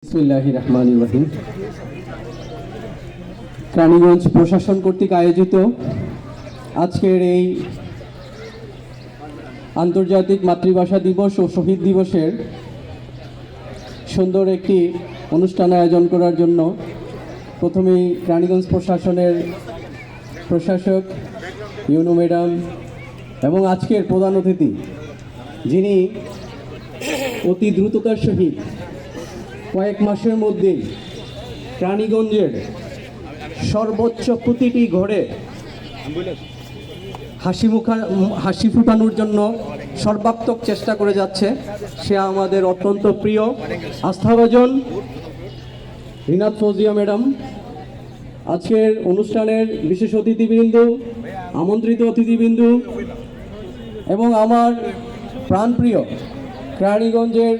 বিসমিল্লাহির রহমানির রহিম। রানীগঞ্জ প্রশাসন কর্তৃক আয়োজিত আজকের এই আন্তর্জাতিক মাতৃভাষা দিবস ও শহীদ দিবসের সুন্দর একটি অনুষ্ঠান আয়োজন করার জন্য প্রথমেই রানীগঞ্জ প্রশাসনের প্রশাসক ইউনু ম্যাডাম এবং আজকের প্রধান অতিথি যিনি অতি দ্রুততার সহিত কয়েক মাসের মধ্যেই রানীগঞ্জের সর্বোচ্চ প্রতিটি ঘরে হাসি ফুটানোর জন্য সর্বাত্মক চেষ্টা করে যাচ্ছে, সে আমাদের অত্যন্ত প্রিয় আস্থাভাজন রিনাত ফৌজিয়া ম্যাডাম। আজকের অনুষ্ঠানের বিশেষ অতিথিবৃন্দ, আমন্ত্রিত অতিথিবৃন্দ এবং আমার প্রাণপ্রিয় রানীগঞ্জের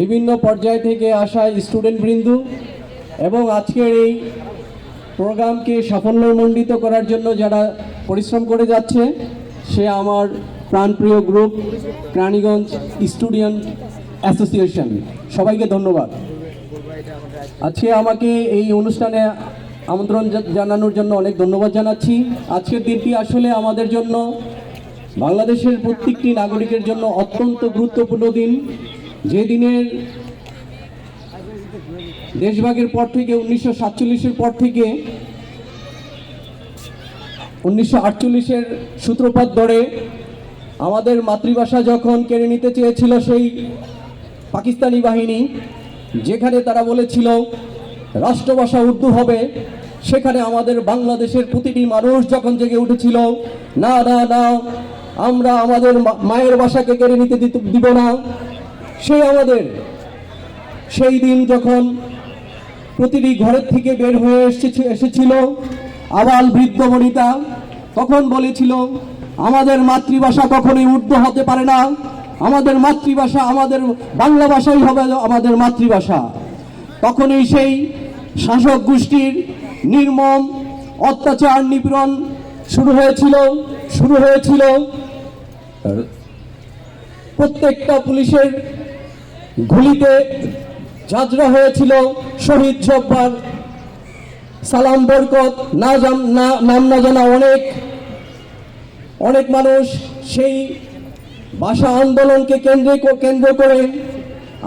বিভিন্ন পর্যায় থেকে আসা স্টুডেন্টবৃন্দ এবং আজকের এই প্রোগ্রামকে সাফল্যমণ্ডিত করার জন্য যারা পরিশ্রম করে যাচ্ছে, সে আমার প্রাণপ্রিয় গ্রুপ রানীগঞ্জ স্টুডেন্ট অ্যাসোসিয়েশন। সবাইকে ধন্যবাদ। আজকে আমাকে এই অনুষ্ঠানে আমন্ত্রণ জানানোর জন্য অনেক ধন্যবাদ জানাচ্ছি। আজকের দিনটি আসলে আমাদের জন্য, বাংলাদেশের প্রত্যেকটি নাগরিকের জন্য অত্যন্ত গুরুত্বপূর্ণ দিন। যে দিনের দেশভাগের পর থেকে 1947-এর পর থেকে 1948-এর সূত্রপাত ধরে আমাদের মাতৃভাষা যখন কেড়ে নিতে চেয়েছিল সেই পাকিস্তানি বাহিনী, যেখানে তারা বলেছিল রাষ্ট্রভাষা উর্দু হবে, সেখানে আমাদের বাংলাদেশের প্রতিটি মানুষ যখন জেগে উঠেছিল, না না না, আমরা আমাদের মায়ের ভাষাকে কেড়ে নিতে দিব না। সেই দিন যখন প্রতিটি ঘরের থেকে বের হয়ে এসেছিল আবাল বৃদ্ধ বনিতা, তখন বলেছিল আমাদের মাতৃভাষা কখনোই উর্দু হতে পারে না, আমাদের মাতৃভাষা, আমাদের বাংলা ভাষাই হবে আমাদের মাতৃভাষা। তখনই সেই শাসক গোষ্ঠীর নির্মম অত্যাচার নিপীড়ন শুরু হয়েছিল। প্রত্যেকটা পুলিশের গুলিতে ঝাঁঝরা হয়েছিল শহীদ জব্বার, সালাম বরকত, নাম না জানা অনেক মানুষ। সেই ভাষা আন্দোলনকে কেন্দ্র করে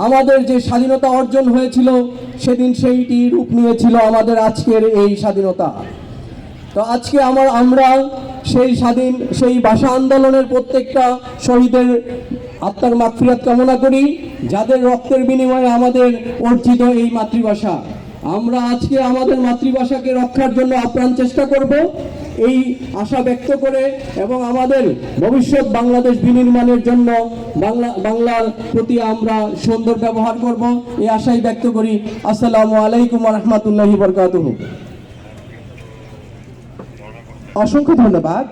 আমাদের যে স্বাধীনতা অর্জন হয়েছিল, সেদিন সেইটি রূপ নিয়েছিল আমাদের আজকের এই স্বাধীনতা। তো আজকে আমরা সেই ভাষা আন্দোলনের প্রত্যেকটা শহীদের আত্মার মাগফিরাত কামনা করি, যাদের রক্তের বিনিময়ে আমাদের অর্জিত এই মাতৃভাষা। আমরা আজকে আমাদের মাতৃভাষাকে রক্ষার জন্য আপ্রাণ চেষ্টা করব, এই আশা ব্যক্ত করে, এবং আমাদের ভবিষ্যৎ বাংলাদেশ বিনির্মাণের জন্য বাংলার প্রতি আমরা সুন্দর ব্যবহার করব, এই আশাই ব্যক্ত করি। আসসালামু আলাইকুম ওয়া রাহমাতুল্লাহি ওয়া বারাকাতুহু। অসংখ্য ধন্যবাদ।